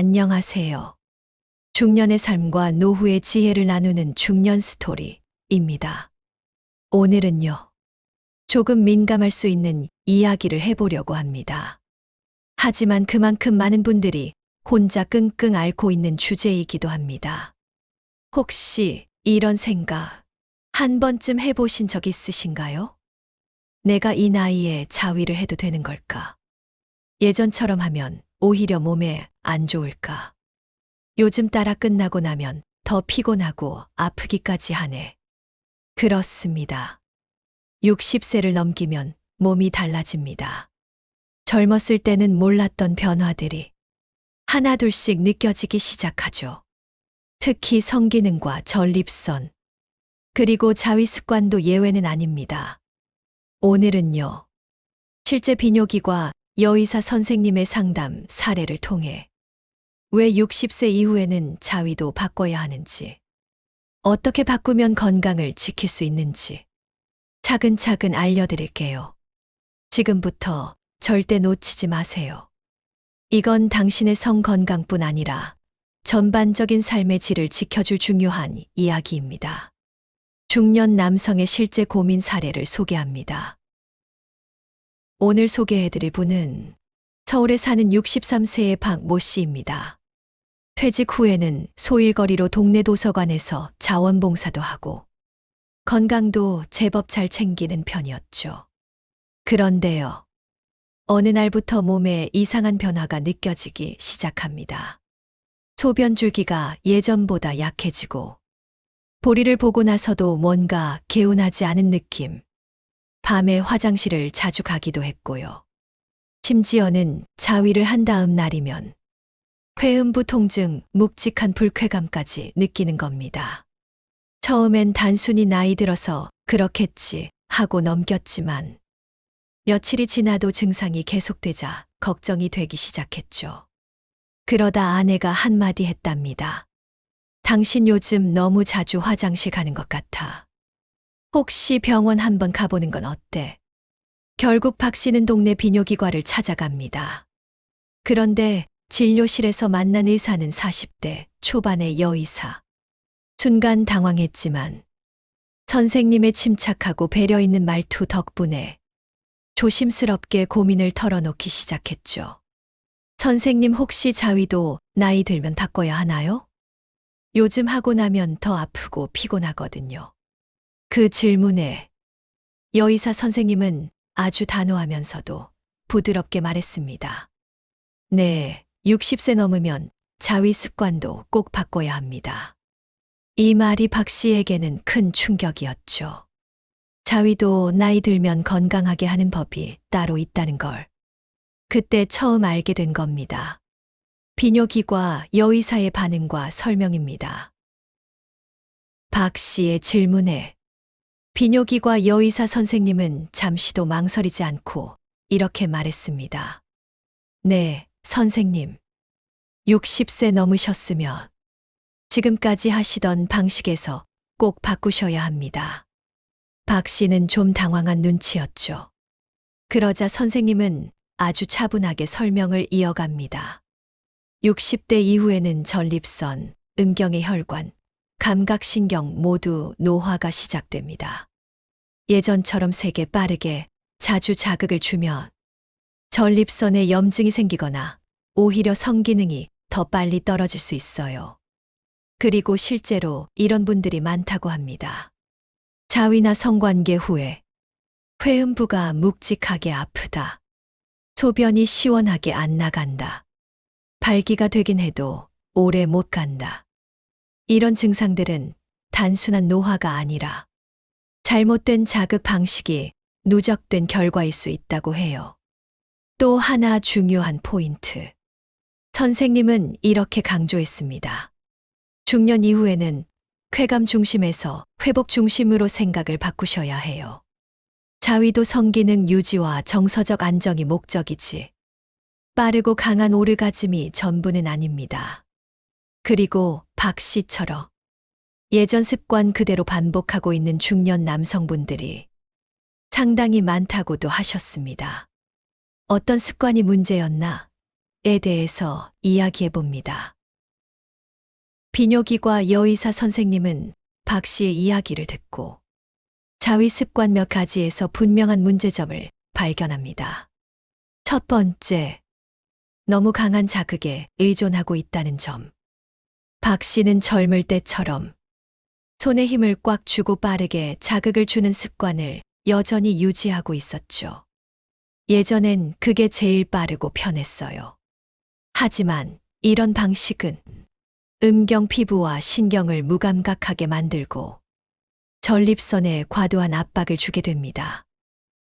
안녕하세요. 중년의 삶과 노후의 지혜를 나누는 중년 스토리입니다. 오늘은요, 조금 민감할 수 있는 이야기를 해보려고 합니다. 하지만 그만큼 많은 분들이 혼자 끙끙 앓고 있는 주제이기도 합니다. 혹시 이런 생각 한 번쯤 해보신 적 있으신가요? 내가 이 나이에 자위를 해도 되는 걸까? 예전처럼 하면 오히려 몸에 안 좋을까? 요즘 따라 끝나고 나면 더 피곤하고 아프기까지 하네. 그렇습니다. 60세를 넘기면 몸이 달라집니다. 젊었을 때는 몰랐던 변화들이 하나둘씩 느껴지기 시작하죠. 특히 성기능과 전립선, 그리고 자위 습관도 예외는 아닙니다. 오늘은요, 실제 비뇨기과 여의사 선생님의 상담 사례를 통해 왜 60세 이후에는 자위도 바꿔야 하는지, 어떻게 바꾸면 건강을 지킬 수 있는지 차근차근 알려드릴게요. 지금부터 절대 놓치지 마세요. 이건 당신의 성 건강뿐 아니라 전반적인 삶의 질을 지켜줄 중요한 이야기입니다. 중년 남성의 실제 고민 사례를 소개합니다. 오늘 소개해드릴 분은 서울에 사는 63세의 박모 씨입니다. 퇴직 후에는 소일거리로 동네 도서관에서 자원봉사도 하고 건강도 제법 잘 챙기는 편이었죠. 그런데요, 어느 날부터 몸에 이상한 변화가 느껴지기 시작합니다. 소변 줄기가 예전보다 약해지고 보리를 보고 나서도 뭔가 개운하지 않은 느낌. 밤에 화장실을 자주 가기도 했고요. 심지어는 자위를 한 다음 날이면 회음부 통증, 묵직한 불쾌감까지 느끼는 겁니다. 처음엔 단순히 나이 들어서 그렇겠지 하고 넘겼지만 며칠이 지나도 증상이 계속되자 걱정이 되기 시작했죠. 그러다 아내가 한마디 했답니다. 당신 요즘 너무 자주 화장실 가는 것 같아. 혹시 병원 한번 가보는 건 어때? 결국 박 씨는 동네 비뇨기과를 찾아갑니다. 그런데 진료실에서 만난 의사는 40대 초반의 여의사. 순간 당황했지만 선생님의 침착하고 배려 있는 말투 덕분에 조심스럽게 고민을 털어놓기 시작했죠. 선생님, 혹시 자위도 나이 들면 바꿔야 하나요? 요즘 하고 나면 더 아프고 피곤하거든요. 그 질문에 여의사 선생님은 아주 단호하면서도 부드럽게 말했습니다. 네, 60세 넘으면 자위 습관도 꼭 바꿔야 합니다. 이 말이 박 씨에게는 큰 충격이었죠. 자위도 나이 들면 건강하게 하는 법이 따로 있다는 걸 그때 처음 알게 된 겁니다. 비뇨기과 여의사의 반응과 설명입니다. 박 씨의 질문에 비뇨기과 여의사 선생님은 잠시도 망설이지 않고 이렇게 말했습니다. 네, 선생님. 60세 넘으셨으면 지금까지 하시던 방식에서 꼭 바꾸셔야 합니다. 박 씨는 좀 당황한 눈치였죠. 그러자 선생님은 아주 차분하게 설명을 이어갑니다. 60대 이후에는 전립선, 음경의 혈관, 감각신경 모두 노화가 시작됩니다. 예전처럼 세게 빠르게 자주 자극을 주면 전립선에 염증이 생기거나 오히려 성기능이 더 빨리 떨어질 수 있어요. 그리고 실제로 이런 분들이 많다고 합니다. 자위나 성관계 후에 회음부가 묵직하게 아프다. 소변이 시원하게 안 나간다. 발기가 되긴 해도 오래 못 간다. 이런 증상들은 단순한 노화가 아니라 잘못된 자극 방식이 누적된 결과일 수 있다고 해요. 또 하나 중요한 포인트. 선생님은 이렇게 강조했습니다. 중년 이후에는 쾌감 중심에서 회복 중심으로 생각을 바꾸셔야 해요. 자위도 성기능 유지와 정서적 안정이 목적이지 빠르고 강한 오르가즘이 전부는 아닙니다. 그리고 박 씨처럼 예전 습관 그대로 반복하고 있는 중년 남성분들이 상당히 많다고도 하셨습니다. 어떤 습관이 문제였나? 대해서 이야기해 봅니다. 비뇨기과 여의사 선생님은 박 씨의 이야기를 듣고 자위 습관 몇 가지에서 분명한 문제점을 발견합니다. 첫 번째, 너무 강한 자극에 의존하고 있다는 점. 박 씨는 젊을 때처럼 손에 힘을 꽉 쥐고 빠르게 자극을 주는 습관을 여전히 유지하고 있었죠. 예전엔 그게 제일 빠르고 편했어요. 하지만 이런 방식은 음경 피부와 신경을 무감각하게 만들고 전립선에 과도한 압박을 주게 됩니다.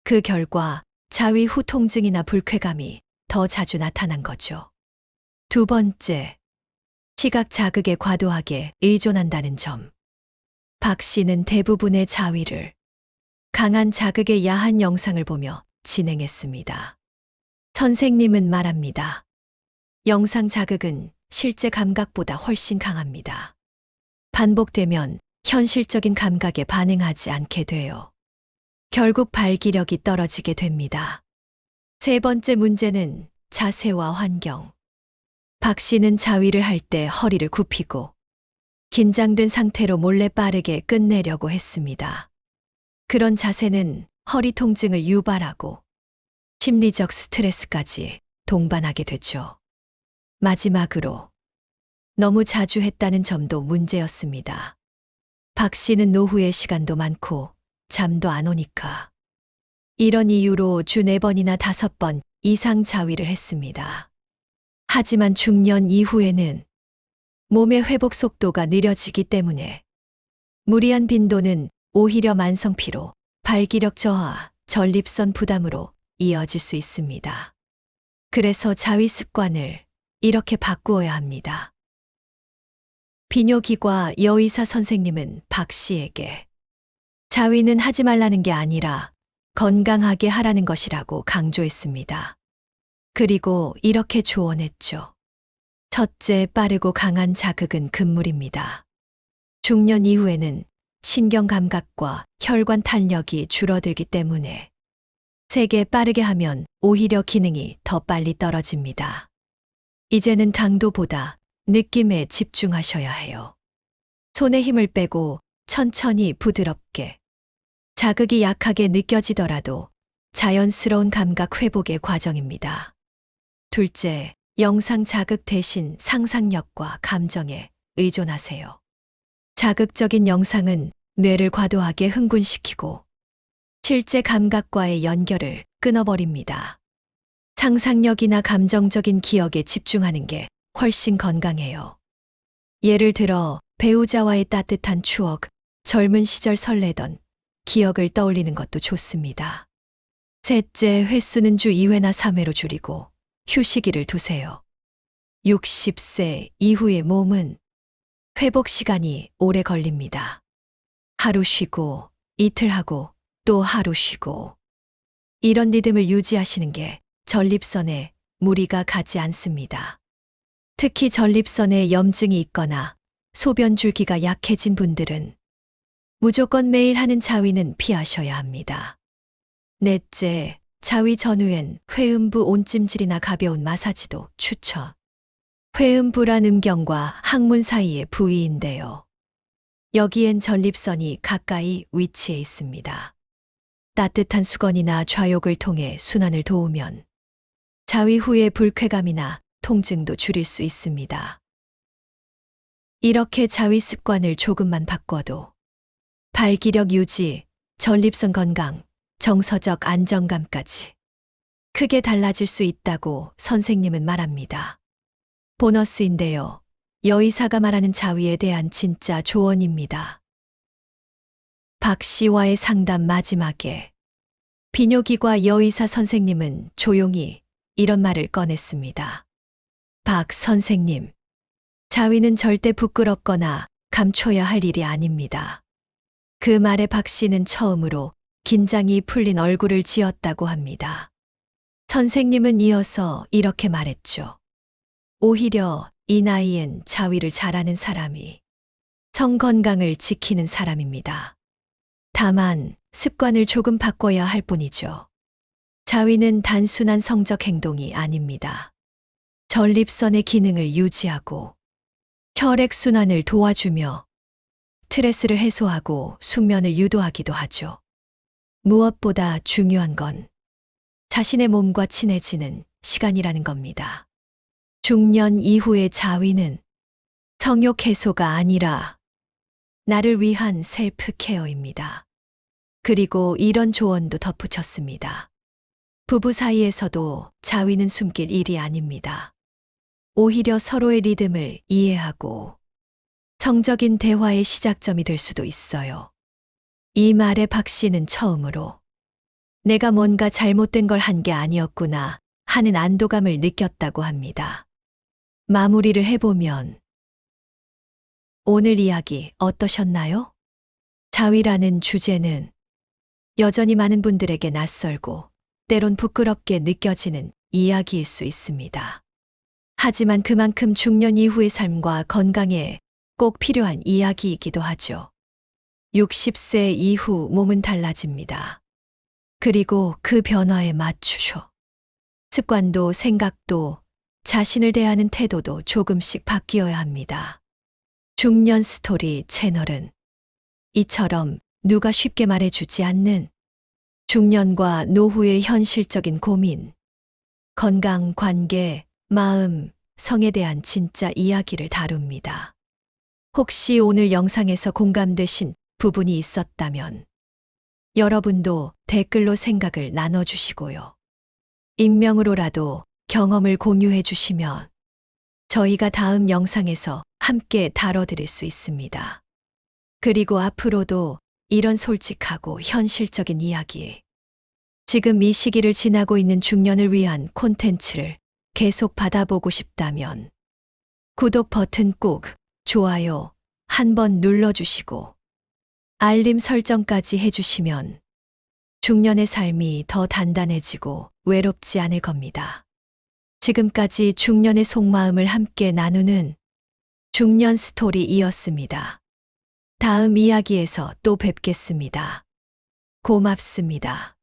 그 결과 자위 후 통증이나 불쾌감이 더 자주 나타난 거죠. 두 번째, 시각 자극에 과도하게 의존한다는 점. 박 씨는 대부분의 자위를 강한 자극의 야한 영상을 보며 진행했습니다. 선생님은 말합니다. 영상 자극은 실제 감각보다 훨씬 강합니다. 반복되면 현실적인 감각에 반응하지 않게 돼요. 결국 발기력이 떨어지게 됩니다. 세 번째 문제는 자세와 환경. 박 씨는 자위를 할 때 허리를 굽히고 긴장된 상태로 몰래 빠르게 끝내려고 했습니다. 그런 자세는 허리 통증을 유발하고 심리적 스트레스까지 동반하게 되죠. 마지막으로 너무 자주 했다는 점도 문제였습니다. 박 씨는 노후의 시간도 많고 잠도 안 오니까 이런 이유로 주 4번이나 5번 이상 자위를 했습니다. 하지만 중년 이후에는 몸의 회복 속도가 느려지기 때문에 무리한 빈도는 오히려 만성 피로, 발기력 저하, 전립선 부담으로 이어질 수 있습니다. 그래서 자위 습관을 이렇게 바꾸어야 합니다. 비뇨기과 여의사 선생님은 박 씨에게 자위는 하지 말라는 게 아니라 건강하게 하라는 것이라고 강조했습니다. 그리고 이렇게 조언했죠. 첫째, 빠르고 강한 자극은 금물입니다. 중년 이후에는 신경 감각과 혈관 탄력이 줄어들기 때문에 세게 빠르게 하면 오히려 기능이 더 빨리 떨어집니다. 이제는 강도보다 느낌에 집중하셔야 해요. 손에 힘을 빼고 천천히 부드럽게 자극이 약하게 느껴지더라도 자연스러운 감각 회복의 과정입니다. 둘째, 영상 자극 대신 상상력과 감정에 의존하세요. 자극적인 영상은 뇌를 과도하게 흥분시키고 실제 감각과의 연결을 끊어버립니다. 상상력이나 감정적인 기억에 집중하는 게 훨씬 건강해요. 예를 들어 배우자와의 따뜻한 추억, 젊은 시절 설레던 기억을 떠올리는 것도 좋습니다. 셋째, 횟수는 주 2회나 3회로 줄이고 휴식일을 두세요. 60세 이후의 몸은 회복 시간이 오래 걸립니다. 하루 쉬고 이틀 하고 또 하루 쉬고 이런 리듬을 유지하시는 게 전립선에 무리가 가지 않습니다. 특히 전립선에 염증이 있거나 소변 줄기가 약해진 분들은 무조건 매일 하는 자위는 피하셔야 합니다. 넷째, 자위 전후엔 회음부 온찜질이나 가벼운 마사지도 추천. 회음부란 음경과 항문 사이의 부위인데요. 여기엔 전립선이 가까이 위치해 있습니다. 따뜻한 수건이나 좌욕을 통해 순환을 도우면 자위 후의 불쾌감이나 통증도 줄일 수 있습니다. 이렇게 자위 습관을 조금만 바꿔도 발기력 유지, 전립선 건강, 정서적 안정감까지 크게 달라질 수 있다고 선생님은 말합니다. 보너스인데요. 여의사가 말하는 자위에 대한 진짜 조언입니다. 박 씨와의 상담 마지막에 비뇨기과 여의사 선생님은 조용히 이런 말을 꺼냈습니다. 박 선생님, 자위는 절대 부끄럽거나 감춰야 할 일이 아닙니다. 그 말에 박 씨는 처음으로 긴장이 풀린 얼굴을 지었다고 합니다. 선생님은 이어서 이렇게 말했죠. 오히려 이 나이엔 자위를 잘하는 사람이 성 건강을 지키는 사람입니다. 다만 습관을 조금 바꿔야 할 뿐이죠. 자위는 단순한 성적 행동이 아닙니다. 전립선의 기능을 유지하고 혈액순환을 도와주며 스트레스를 해소하고 숙면을 유도하기도 하죠. 무엇보다 중요한 건 자신의 몸과 친해지는 시간이라는 겁니다. 중년 이후의 자위는 성욕 해소가 아니라 나를 위한 셀프 케어입니다. 그리고 이런 조언도 덧붙였습니다. 부부 사이에서도 자위는 숨길 일이 아닙니다. 오히려 서로의 리듬을 이해하고 성적인 대화의 시작점이 될 수도 있어요. 이 말에 박 씨는 처음으로 내가 뭔가 잘못된 걸 한 게 아니었구나 하는 안도감을 느꼈다고 합니다. 마무리를 해보면 오늘 이야기 어떠셨나요? 자위라는 주제는 여전히 많은 분들에게 낯설고 때론 부끄럽게 느껴지는 이야기일 수 있습니다. 하지만 그만큼 중년 이후의 삶과 건강에 꼭 필요한 이야기이기도 하죠. 60세 이후 몸은 달라집니다. 그리고 그 변화에 맞추셔. 습관도 생각도 자신을 대하는 태도도 조금씩 바뀌어야 합니다. 중년 스토리 채널은 이처럼 누가 쉽게 말해주지 않는 중년과 노후의 현실적인 고민, 건강, 관계, 마음, 성에 대한 진짜 이야기를 다룹니다. 혹시 오늘 영상에서 공감되신 부분이 있었다면 여러분도 댓글로 생각을 나눠주시고요. 익명으로라도 경험을 공유해 주시면 저희가 다음 영상에서 함께 다뤄드릴 수 있습니다. 그리고 앞으로도 이런 솔직하고 현실적인 이야기, 지금 이 시기를 지나고 있는 중년을 위한 콘텐츠를 계속 받아보고 싶다면 구독 버튼 꼭, 좋아요 한번 눌러주시고 알림 설정까지 해주시면 중년의 삶이 더 단단해지고 외롭지 않을 겁니다. 지금까지 중년의 속마음을 함께 나누는 중년 스토리이었습니다. 다음 이야기에서 또 뵙겠습니다. 고맙습니다.